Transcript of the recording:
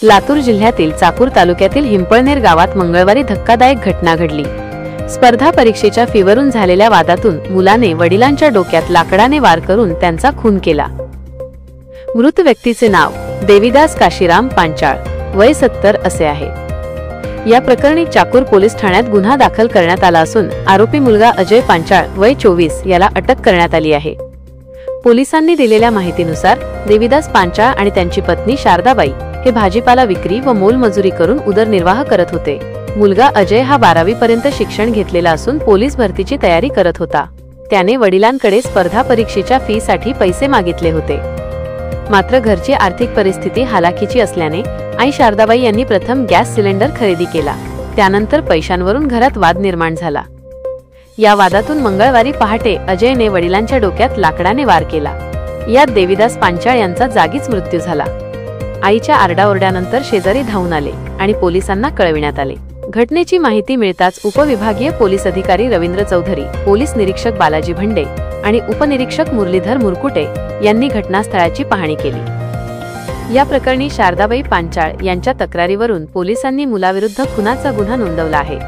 लातूर जिल्ह्यातील चाकूर तालुक्यातील हिंपळनेर गावात मंगळवारी धक्कादायक घटना घडली। स्पर्धा परीक्षेच्या फीवरून झालेल्या वादातून मुलाने वडिलांच्या डोक्यात लाकडाने वार करून त्यांचा खून केला। मृत व्यक्तीचे नाव देविदास काशीराम पांचाळ, वय 70 असे आहे। या प्रकरणी चाकूर पोलीस ठाण्यात गुन्हा दाखल करण्यात आला असून आरोपी मुलगा अजय पांचाळ, वय 24 याला अटक करण्यात आली आहे। पोलिसांनी दिलेल्या माहितीनुसार देविदास पांचाळ आणि त्यांची पत्नी शारदाबाई हे भाजीपाला विक्री व मोलमजुरी करून उदरनिर्वाह करत होते। मुलगा अजय हा 12वी पर्यंत शिक्षण घेतलेला असून पोलीस भरतीची तयारी करत होता। त्याने वडिलांकडे स्पर्धा परीक्षेच्या फी साठी पैसे मागितले होते, मात्र घरची आर्थिक परिस्थिती हालाखीची असल्याने आई शारदाबाई यांनी प्रथम गॅस सिलेंडर खरेदी केला। त्यानंतर पैशांवरून घरात वाद निर्माण झाला। या वादातून मंगळवारी पहाटे अजयने वडिलांच्या डोक्यात लाकडाने वार केला। यात देविदास पांचाळ यांचा जागीच मृत्यू झाला। आईच्या आरडाओरड्यानंतर शेजारी धावून आले आणि पोलिसांना कळविण्यात आले। घटनेची माहिती मिळताच उपविभागीय पोलीस अधिकारी रवींद्र चौधरी, पोलीस निरीक्षक बालाजी भंडे आणि उपनिरीक्षक मुरलीधर मुरकुटे यांनी घटनास्थळाची पाहणी केली। या प्रकरणी शारदाबाई पांचाळ यांच्या तक्रारीवरून पोलिसांनी मुलाविरुद्ध खुनाचा गुन्हा नोंदवला आहे।